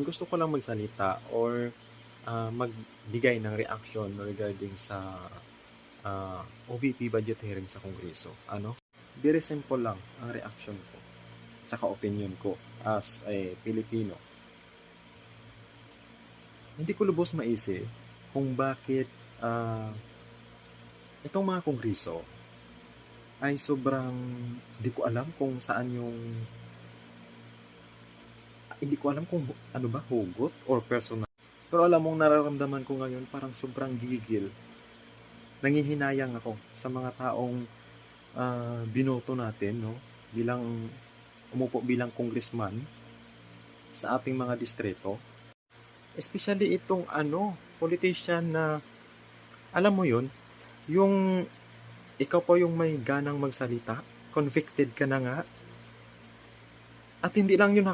Gusto ko lang magsalita or magbigay ng reaction regarding sa OVP budget hearing sa Kongreso. Very simple lang ang reaction ko tsaka opinion ko as a Pilipino. Hindi ko lubos maisip kung bakit itong mga Kongreso ay sobrang di ko alam kung saan yung hindi ko alam kung ano ba, hugot or personal. Pero alam mong nararamdaman ko ngayon parang sobrang gigil. Nangihinayang ako sa mga taong binoto natin, no? Umupo bilang congressman sa ating mga distrito. Especially itong politician na, alam mo yun, yung ikaw po yung may ganang magsalita, convicted ka na nga, at hindi lang yun